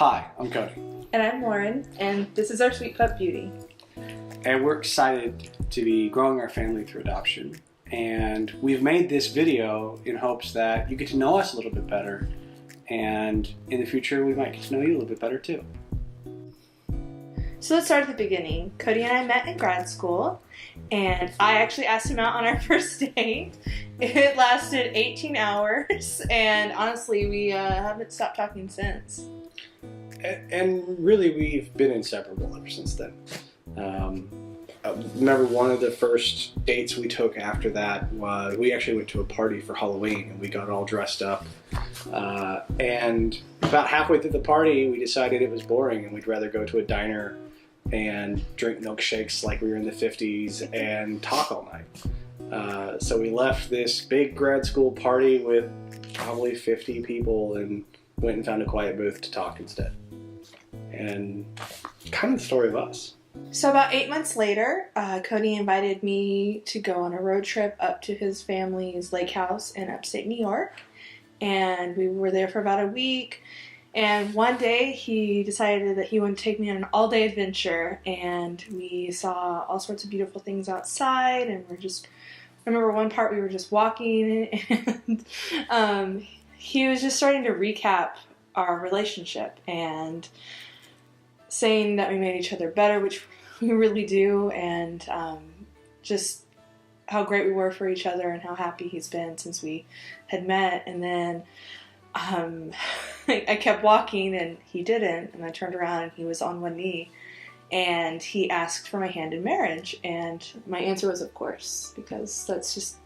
Hi, I'm Cody. And I'm Lauren, and this is our Sweet Pup Beauty. And we're excited to be growing our family through adoption. And we've made this video in hopes that you get to know us a little bit better. And in the future, we might get to know you a little bit better too. So let's start at the beginning. Cody and I met in grad school, and I actually asked him out on our first date. It lasted 18 hours, and honestly, we haven't stopped talking since. And really, we've been inseparable ever since then. I remember one of the first dates we took after that was we actually went to a party for Halloween, and we got all dressed up. And about halfway through the party, we decided it was boring, and we'd rather go to a diner and drink milkshakes like we were in the 50s and talk all night. So we left this big grad school party with probably 50 people and went and found a quiet booth to talk instead. And kind of the story of us. So about 8 months later, Cody invited me to go on a road trip up to his family's lake house in upstate New York. And we were there for about a week. And one day he decided that he wanted to take me on an all-day adventure. And we saw all sorts of beautiful things outside. And I remember one part we were just walking. And he was just starting to recap our relationship and saying that we made each other better, which we really do, and just how great we were for each other and how happy he's been since we had met. And then I kept walking and he didn't, and I turned around and he was on one knee and he asked for my hand in marriage, and my answer was of course, because that's just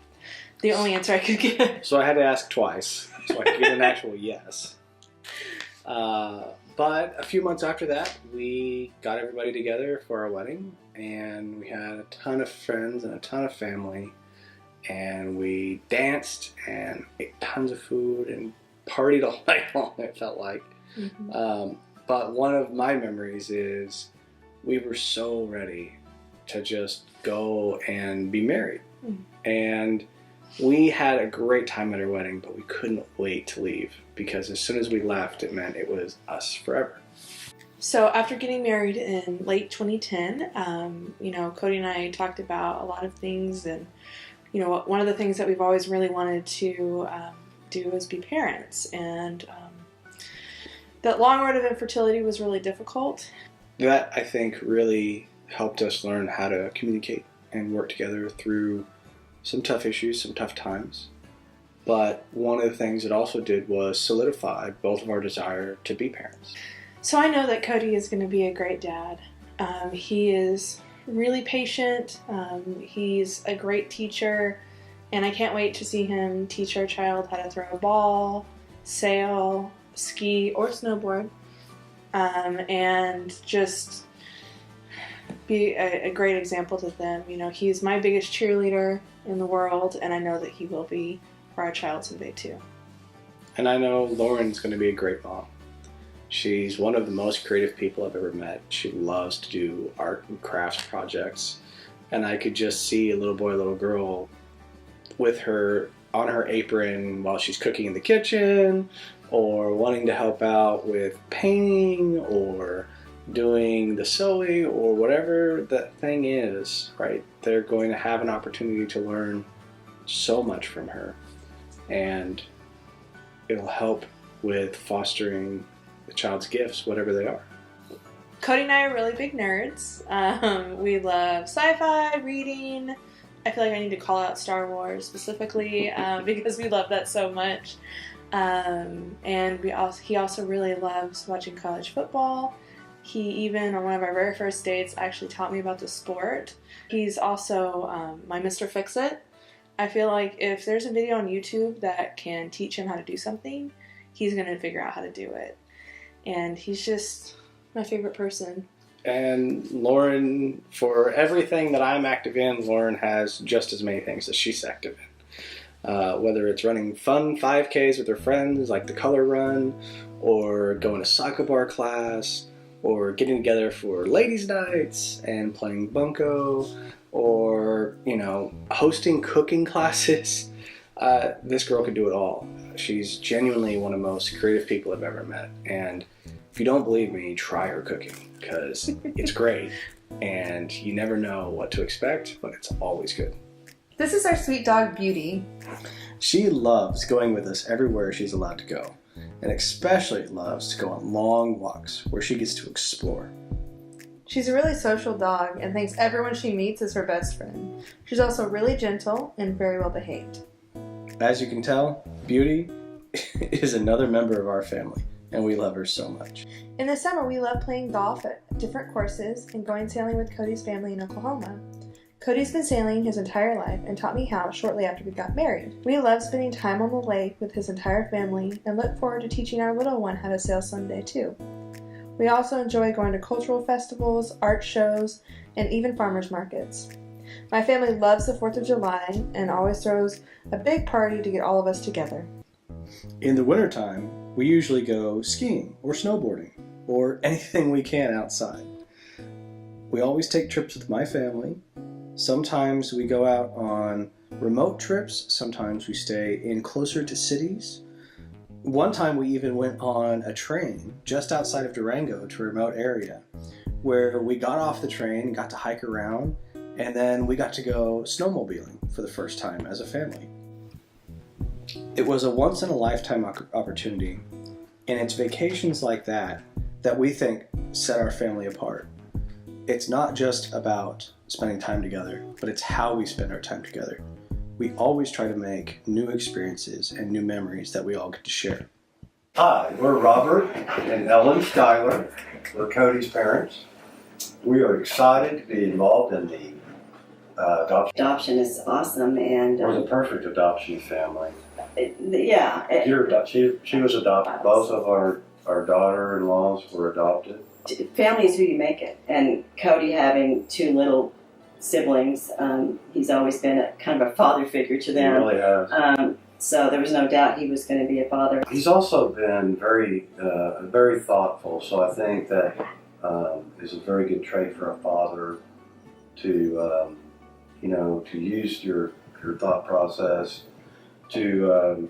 the only answer I could give. So I had to ask twice so I could get an actual yes. But a few months after that, we got everybody together for our wedding, and we had a ton of friends and a ton of family, and we danced and ate tons of food and partied all night long, it felt like. Mm-hmm. But one of my memories is we were so ready to just go and be married. Mm-hmm. And we had a great time at our wedding, but we couldn't wait to leave, because as soon as we left, it meant it was us forever. So after getting married in late 2010, Cody and I talked about a lot of things, and one of the things that we've always really wanted to do is be parents, and that long road of infertility was really difficult. That, I think, really helped us learn how to communicate and work together through some tough issues, some tough times. But one of the things it also did was solidify both of our desire to be parents. So I know that Cody is going to be a great dad. He is really patient. He's a great teacher. And I can't wait to see him teach our child how to throw a ball, sail, ski, or snowboard. And just be a great example to them. He's my biggest cheerleader in the world, and I know that he will be for our child someday too. And I know Lauren's going to be a great mom. She's one of the most creative people I've ever met. She loves to do art and crafts projects, and I could just see a little boy, little girl with her on her apron while she's cooking in the kitchen, or wanting to help out with painting, or doing the sewing, or whatever that thing is, right? They're going to have an opportunity to learn so much from her, and it'll help with fostering the child's gifts, whatever they are. Cody and I are really big nerds. We love sci-fi, reading. I feel like I need to call out Star Wars specifically because we love that so much. And he also really loves watching college football. He even, on one of our very first dates, actually taught me about the sport. He's also my Mr. Fix-It. I feel like if there's a video on YouTube that can teach him how to do something, he's going to figure out how to do it. And he's just my favorite person. And Lauren, for everything that I'm active in, Lauren has just as many things that she's active in. Whether it's running fun 5Ks with her friends, like the Color Run, or going to soccer bar class, or getting together for ladies' nights and playing bunco, or, hosting cooking classes. This girl could do it all. She's genuinely one of the most creative people I've ever met. And If you don't believe me, try her cooking, because it's great, and you never know what to expect, but it's always good. This is our sweet dog, Beauty. She loves going with us everywhere she's allowed to go, and especially loves to go on long walks where she gets to explore. She's a really social dog and thinks everyone she meets is her best friend. She's also really gentle and very well behaved. As you can tell, Beauty is another member of our family, and we love her so much. In the summer, we love playing golf at different courses and going sailing with Cody's family in Oklahoma. Cody's been sailing his entire life and taught me how shortly after we got married. We love spending time on the lake with his entire family and look forward to teaching our little one how to sail someday too. We also enjoy going to cultural festivals, art shows, and even farmers markets. My family loves the 4th of July and always throws a big party to get all of us together. In the wintertime, we usually go skiing or snowboarding or anything we can outside. We always take trips with my family. Sometimes we go out on remote trips. Sometimes we stay in closer to cities. One time we even went on a train just outside of Durango to a remote area where we got off the train and got to hike around, and then we got to go snowmobiling for the first time as a family. It was a once-in-a-lifetime opportunity, and it's vacations like that that we think set our family apart. It's not just about spending time together, but it's how we spend our time together. We always try to make new experiences and new memories that we all get to share. Hi, we're Robert and Ellen Schuyler. We're Cody's parents. We are excited to be involved in the adoption. Adoption is awesome, and We're the perfect adoption family. She was adopted. Both of our daughter-in-laws were adopted. Family is who you make it. And Cody, having two little siblings, he's always been a kind of a father figure to them. He really has. So there was no doubt he was going to be a father. He's also been very thoughtful. So I think that is a very good trait for a father to use your thought process to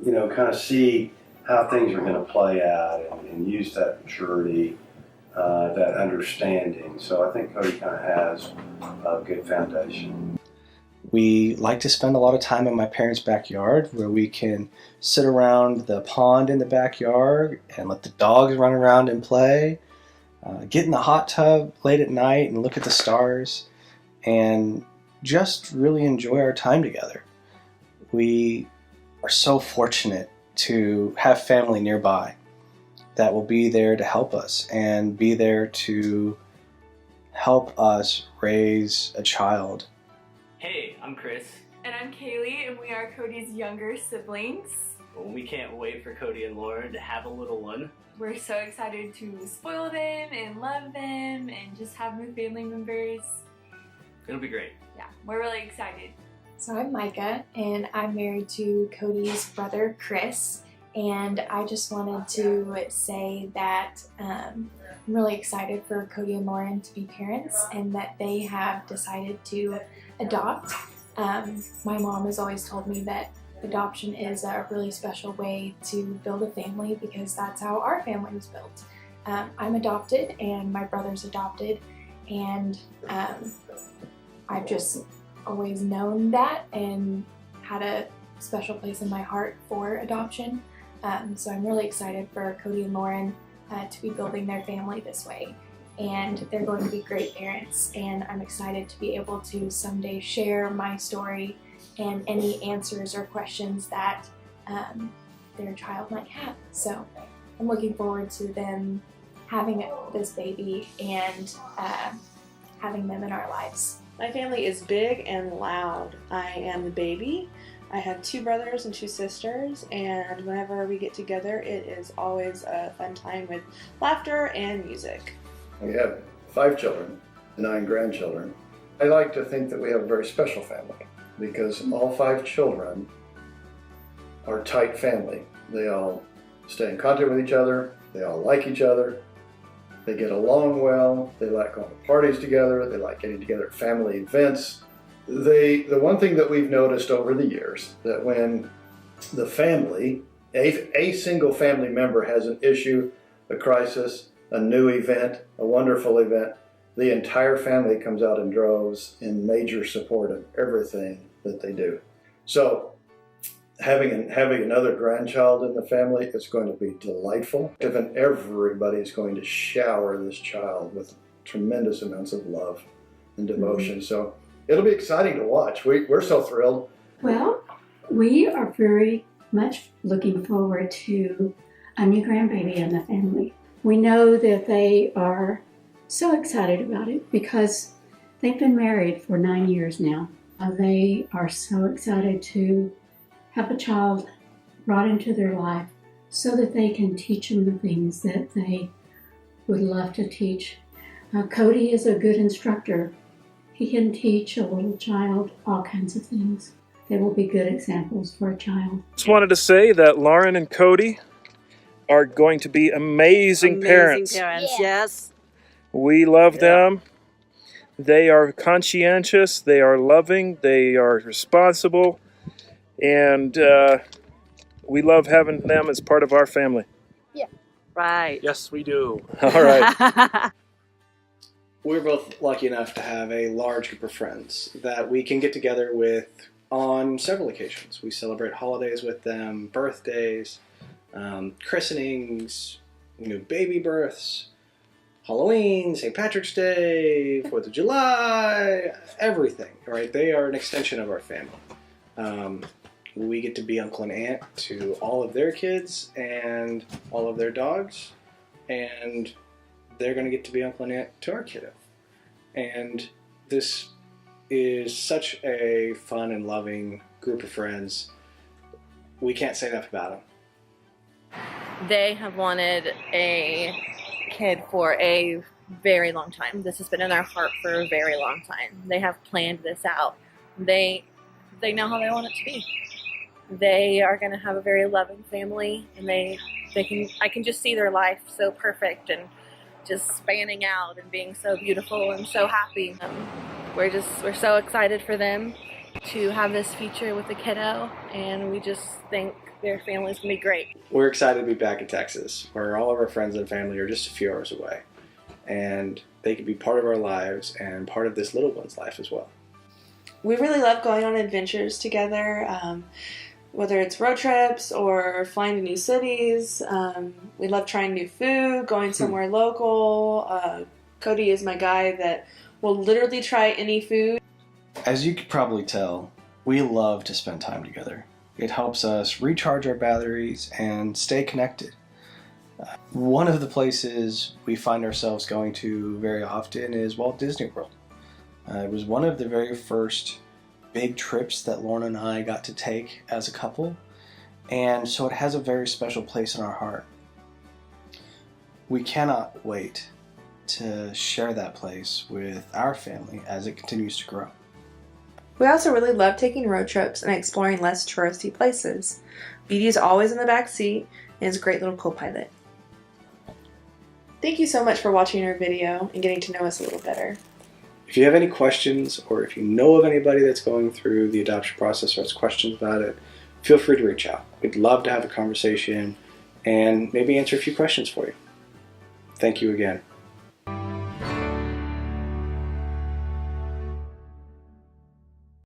kind of see how things are going to play out and use that maturity, that understanding. So I think Cody kind of has a good foundation. We like to spend a lot of time in my parents' backyard where we can sit around the pond in the backyard and let the dogs run around and play, get in the hot tub late at night and look at the stars, and just really enjoy our time together. We are so fortunate to have family nearby that will be there to help us and be there to help us raise a child. Hey, I'm Chris. And I'm Kaylee, and we are Cody's younger siblings. Well, we can't wait for Cody and Lauren to have a little one. We're so excited to spoil them and love them and just have new family members. It'll be great. Yeah, we're really excited. So I'm Micah, and I'm married to Cody's brother, Chris, and I just wanted to say that I'm really excited for Cody and Lauren to be parents and that they have decided to adopt. My mom has always told me that adoption is a really special way to build a family because that's how our family was built. I'm adopted and my brother's adopted, and I've just always known that and had a special place in my heart for adoption. So I'm really excited for Cody and Lauren to be building their family this way. And they're going to be great parents, and I'm excited to be able to someday share my story and any answers or questions that their child might have. So I'm looking forward to them having this baby and having them in our lives. My family is big and loud. I am the baby. I have 2 brothers and 2 sisters, and whenever we get together, it is always a fun time with laughter and music. We have 5 children, 9 grandchildren. I like to think that we have a very special family because all 5 children are a tight family. They all stay in contact with each other. They all like each other. They get along well. They like going to parties together. They like getting together at family events. The one thing that we've noticed over the years, that when the family, a single family member has an issue, a crisis, a new event, a wonderful event, the entire family comes out in droves in major support of everything that they do. So having another grandchild in the family is going to be delightful. And everybody's going to shower this child with tremendous amounts of love and devotion. So it'll be exciting to watch. We're so thrilled. Well, we are very much looking forward to a new grandbaby in the family. We know that they are so excited about it because they've been married for 9 years now. They are so excited to have a child brought into their life so that they can teach them the things that they would love to teach. Cody is a good instructor. He can teach a little child all kinds of things. They will be good examples for a child. Just wanted to say that Lauren and Cody are going to be amazing parents. Yes. We love them. They are conscientious, they are loving, they are responsible, and we love having them as part of our family. Yeah. Right. Yes, we do. All right. We're both lucky enough to have a large group of friends that we can get together with on several occasions. We celebrate holidays with them, birthdays, christenings, baby births, Halloween, St. Patrick's Day, 4th of July, everything, right? They are an extension of our family. We get to be uncle and aunt to all of their kids and all of their dogs, and they're going to get to be uncle and aunt to our kiddo. And this is such a fun and loving group of friends. We can't say enough about them. They have wanted a kid for a very long time. This has been in their heart for a very long time. They have planned this out. They know how they want it to be. They are going to have a very loving family, and I can just see their life so perfect and just spanning out and being so beautiful and so happy. We're so excited for them to have this future with the kiddo, and we just think their family's gonna be great. We're excited to be back in Texas, where all of our friends and family are just a few hours away, and they can be part of our lives and part of this little one's life as well. We really love going on adventures together, whether it's road trips or flying to new cities. We love trying new food, going somewhere local. Cody is my guy that will literally try any food. As you could probably tell, we love to spend time together. It helps us recharge our batteries and stay connected. One of the places we find ourselves going to very often is Walt Disney World. It was one of the very first big trips that Lauren and I got to take as a couple, and so it has a very special place in our heart. We cannot wait to share that place with our family as it continues to grow. We also really love taking road trips and exploring less touristy places. BD's always in the back seat and is a great little co-pilot. Thank you so much for watching our video and getting to know us a little better. If you have any questions, or if you know of anybody that's going through the adoption process or has questions about it, feel free to reach out. We'd love to have a conversation and maybe answer a few questions for you. Thank you again.